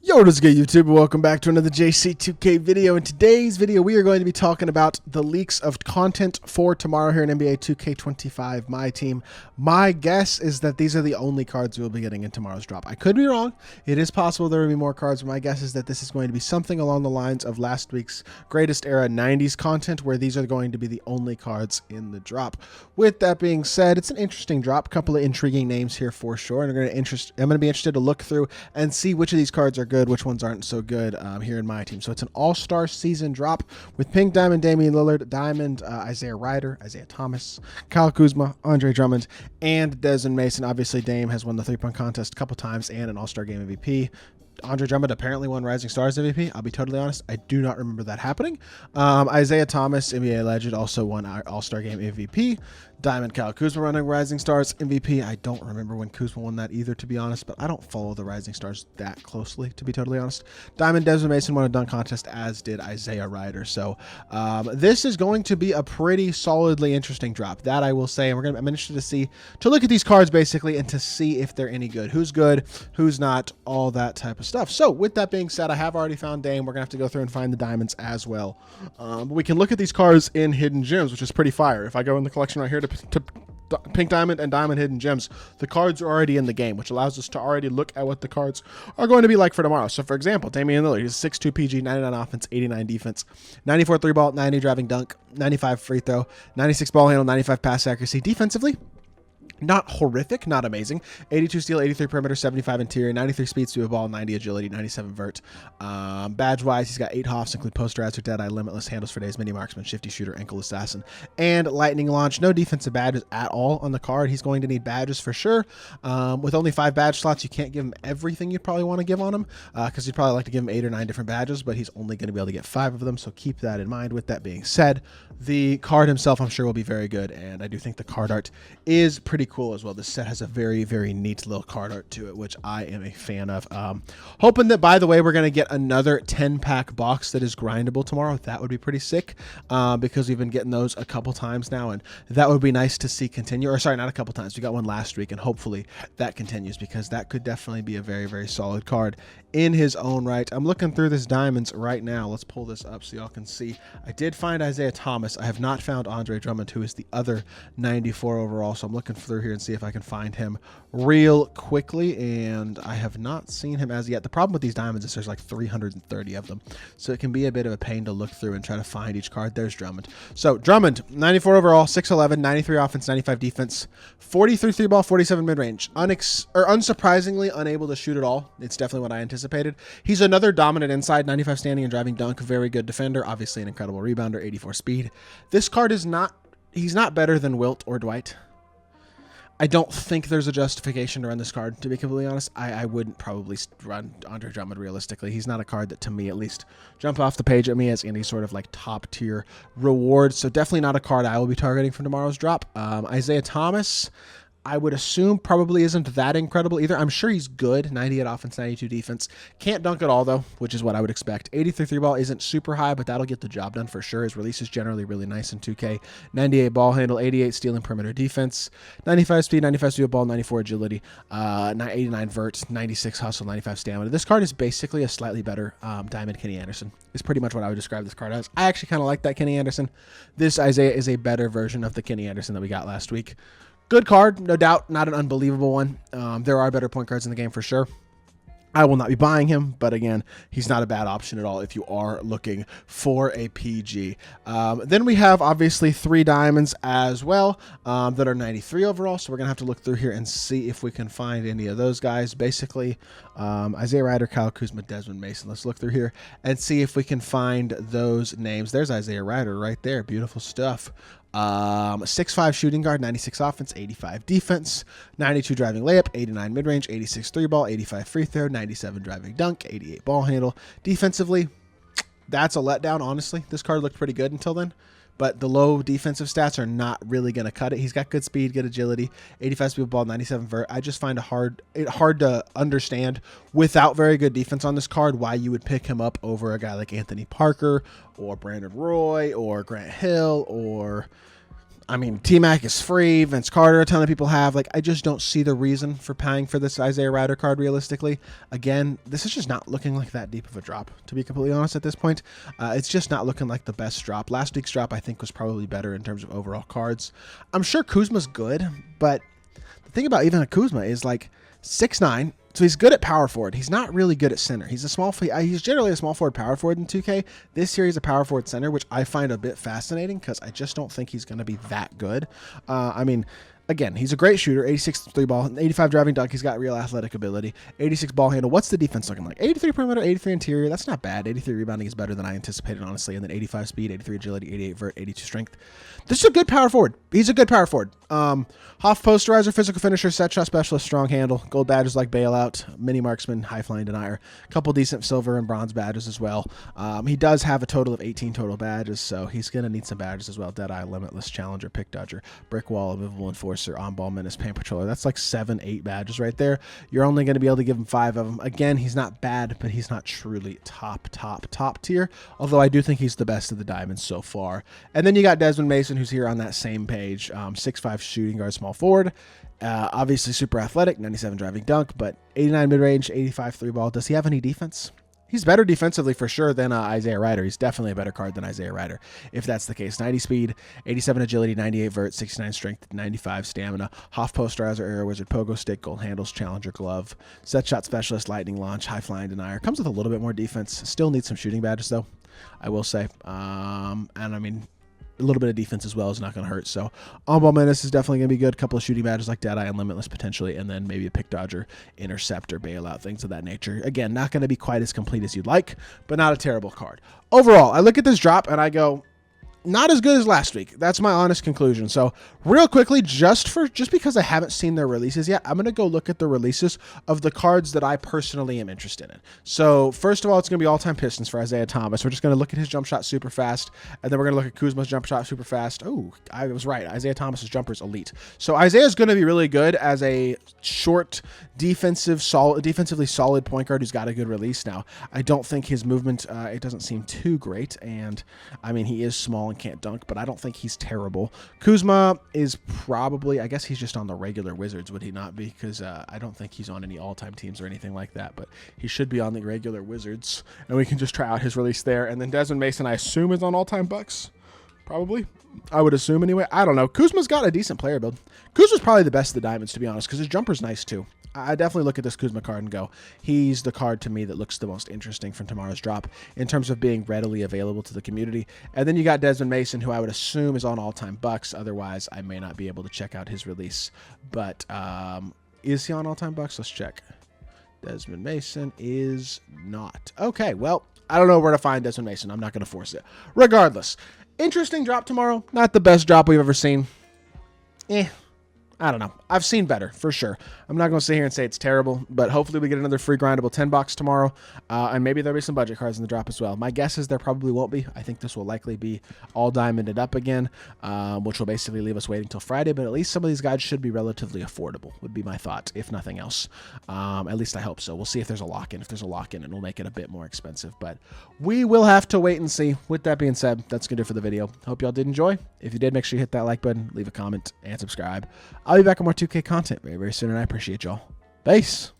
Yo, what is good, YouTube? Welcome back to another JC2K video. In today's video, we are going to be talking about the leaks of content for tomorrow here in NBA 2K25 MyTEAM. My guess is that these are the only cards we'll be getting in tomorrow's drop. I could be wrong. It is possible there will be more cards, but my guess is that this is going to be something along the lines of last week's Greatest Era 90s content, where these are going to be the only cards in the drop. With that being said, it's an interesting drop. A couple of intriguing names here for sure, and I'm going to be interested to look through and see which of these cards are good, which ones aren't so good here in my team. So it's an all-star season drop with Pink Diamond, Damian Lillard, Diamond, Isaiah Ryder, Isaiah Thomas, Kyle Kuzma, Andre Drummond, and Desmond Mason. Obviously, Dame has won the three-point contest a couple times and an all-star game MVP. Andre Drummond apparently won Rising Stars MVP. I'll be totally honest, I do not remember that happening. Isaiah Thomas, NBA legend, also won our All-Star Game MVP. Diamond Kyle Kuzma running Rising Stars MVP. I don't remember when Kuzma won that either, to be honest, but I don't follow the Rising Stars that closely, to be totally honest. Diamond Desmond Mason won a dunk contest, as did Isaiah Ryder. So this is going to be a pretty solidly interesting drop, that I will say. And I'm interested to look at these cards basically and to see if they're any good, who's not, all that type of stuff. So with that being said, I have already found Dame. We're gonna have to go through and find the diamonds as well. But we can look at these cards in hidden gems, which is pretty fire. If I go in the collection right here to Pink Diamond and Diamond Hidden Gems, the cards are already in the game, which allows us to already look at what the cards are going to be like for tomorrow. So for example, Damian Lillard, he's a 6'2 PG, 99 offense, 89 defense, 94 three ball, 90 driving dunk, 95 free throw, 96 ball handle, 95 pass accuracy. Defensively, not horrific, not amazing. 82 steal, 83 perimeter, 75 interior, 93 speed, steal ball, 90 agility, 97 vert. Badge-wise, he's got 8 Hoffs, include Poster, Answer, Deadeye, Limitless, Handles for Days, Mini Marksman, Shifty Shooter, Ankle Assassin, and Lightning Launch. No defensive badges at all on the card. He's going to need badges for sure. With only 5 badge slots, you can't give him everything you'd probably want to give on him, because you'd probably like to give him 8 or 9 different badges, but he's only going to be able to get 5 of them, so keep that in mind. With that being said, the card himself, I'm sure, will be very good, and I do think the card art is pretty cool as well. This set has a very, very neat little card art to it, which I am a fan of. Hoping that, by the way, we're going to get another 10-pack box that is grindable tomorrow. That would be pretty sick, because we've been getting those a couple times now, and that would be nice to see continue. Or sorry, not a couple times. We got one last week, and hopefully that continues, because that could definitely be a very, very solid card in his own right. I'm looking through this diamonds right now. Let's pull this up so y'all can see. I did find Isaiah Thomas. I have not found Andre Drummond, who is the other 94 overall, so I'm looking through here and see if I can find him real quickly, and I have not seen him as yet. The problem with these diamonds is there's like 330 of them, so it can be a bit of a pain to look through and try to find each card. There's Drummond. So Drummond, 94 overall, 6'11", 93 offense, 95 defense, 43 three ball, 47 mid-range. Unsurprisingly unable to shoot at all. It's definitely what I anticipated. He's another dominant inside, 95 standing and driving dunk, very good defender, obviously an incredible rebounder, 84 speed. This card is not, he's not better than Wilt or Dwight. I don't think there's a justification to run this card, to be completely honest. I wouldn't probably run Andre Drummond realistically. He's not a card that, to me at least, jump off the page at me as any sort of like top tier reward. So definitely not a card I will be targeting for tomorrow's drop. Isaiah Thomas, I would assume probably isn't that incredible either. I'm sure he's good. 98 offense, 92 defense. Can't dunk at all, though, which is what I would expect. 83 three ball isn't super high, but that'll get the job done for sure. His release is generally really nice in 2K. 98 ball handle, 88 steal and perimeter defense, 95 speed, 95 steal ball, 94 agility, 89 vert, 96 hustle, 95 stamina. This card is basically a slightly better Diamond Kenny Anderson. Is pretty much what I would describe this card as. I actually kind of like that Kenny Anderson. This Isaiah is a better version of the Kenny Anderson that we got last week. Good card, no doubt, not an unbelievable one. There are better point guards in the game for sure. I will not be buying him, but again, he's not a bad option at all if you are looking for a PG. Then we have, obviously, 3 diamonds as well that are 93 overall, so we're going to have to look through here and see if we can find any of those guys. Basically, Isaiah Ryder, Kyle Kuzma, Desmond Mason. Let's look through here and see if we can find those names. There's Isaiah Ryder right there. Beautiful stuff. 6'5 shooting guard, 96 offense, 85 defense, 92 driving layup, 89 mid-range, 86 three ball, 85 free throw, 97 driving dunk, 88 ball handle. Defensively, that's a letdown, honestly. This card looked pretty good until then, but the low defensive stats are not really going to cut it. He's got good speed, good agility, 85 speed ball, 97 vert. I just find it hard to understand without very good defense on this card why you would pick him up over a guy like Anthony Parker or Brandon Roy or Grant Hill or I mean, T-Mac is free. Vince Carter, a ton of people have. Like, I just don't see the reason for paying for this Isaiah Rider card realistically. Again, this is just not looking like that deep of a drop, to be completely honest at this point. It's just not looking like the best drop. Last week's drop, I think, was probably better in terms of overall cards. I'm sure Kuzma's good, but the thing about even a Kuzma is, like, 6'9", so he's good at power forward. He's not really good at center. He's generally a small forward power forward in 2K. This year he's a power forward center, which I find a bit fascinating because I just don't think he's going to be that good. I mean, again, he's a great shooter, 86 three ball, 85 driving dunk. He's got real athletic ability, 86 ball handle. What's the defense looking like? 83 perimeter, 83 interior. That's not bad. 83 rebounding is better than I anticipated, honestly. And then 85 speed, 83 agility, 88 vert, 82 strength. This is a good power forward. He's a good power forward. Hoff posterizer, physical finisher, set shot specialist, strong handle, gold badges like bailout, mini marksman, high flying denier, a couple decent silver and bronze badges as well. He does have a total of 18 total badges, so he's going to need some badges as well. Deadeye, limitless, challenger, pick dodger, brick wall, invisible enforcer, on ball menace, paint patroller. That's like 7-8 badges right there. You're only going to be able to give him 5 of them. Again, he's not bad, but he's not truly top tier, although I do think he's the best of the diamonds so far. And then you got Desmond Mason, who's here on that same page, 6'5 shooting guard, small forward, obviously super athletic, 97 driving dunk, but 89 mid-range, 85 three ball. Does he have any defense? He's better defensively for sure than Isaiah Rider. He's definitely a better card than Isaiah Rider, if that's the case. 90 speed, 87 agility, 98 vert, 69 strength, 95 stamina. Hoff posterizer, air wizard, pogo stick, gold handles, challenger glove, set shot specialist, lightning launch, high flying denier. Comes with a little bit more defense. Still needs some shooting badges though, I will say. And I mean, a little bit of defense as well is not going to hurt. So on-ball menace is definitely going to be good. A couple of shooting badges like Deadeye and Limitless potentially, and then maybe a pick dodger, interceptor, bailout, things of that nature. Again, not going to be quite as complete as you'd like, but not a terrible card. Overall, I look at this drop and I go, not as good as last week. That's my honest conclusion. So real quickly, just because I haven't seen their releases yet, I'm going to go look at the releases of the cards that I personally am interested in. So first of all, it's going to be all-time Pistons for Isaiah Thomas. We're just going to look at his jump shot super fast, and then we're going to look at Kuzma's jump shot super fast. Oh, I was right. Isaiah Thomas's jumper is elite. So Isaiah's going to be really good as a short, defensively solid point guard who's got a good release. Now, I don't think his movement, it doesn't seem too great, and I mean, he is small and can't dunk, but I don't think he's terrible. Kuzma is probably, I guess he's just on the regular Wizards, would he not be? Because I don't think he's on any all-time teams or anything like that, but he should be on the regular Wizards, and we can just try out his release there. And then Desmond Mason, I assume, is on all-time Bucks. Probably. I would assume anyway. I don't know. Kuzma's got a decent player build. Kuzma's probably the best of the diamonds, to be honest, because his jumper's nice too. I definitely look at this Kuzma card and go, he's the card to me that looks the most interesting from tomorrow's drop in terms of being readily available to the community. And then you got Desmond Mason, who I would assume is on all-time Bucks. Otherwise, I may not be able to check out his release. But is he on all-time Bucks? Let's check. Desmond Mason is not. Okay, well, I don't know where to find Desmond Mason. I'm not going to force it. Regardless, interesting drop tomorrow. Not the best drop we've ever seen. I don't know. I've seen better, for sure. I'm not going to sit here and say it's terrible, but hopefully we get another free grindable 10 box tomorrow, and maybe there'll be some budget cards in the drop as well. My guess is there probably won't be. I think this will likely be all diamonded up again, which will basically leave us waiting till Friday, but at least some of these guys should be relatively affordable, would be my thought, if nothing else. At least I hope so. We'll see if there's a lock-in. If there's a lock-in, it'll make it a bit more expensive, but we will have to wait and see. With that being said, that's going to do it for the video. Hope y'all did enjoy. If you did, make sure you hit that like button, leave a comment, and subscribe. I'll be back on more 2K content very, very soon, and I appreciate y'all. Peace.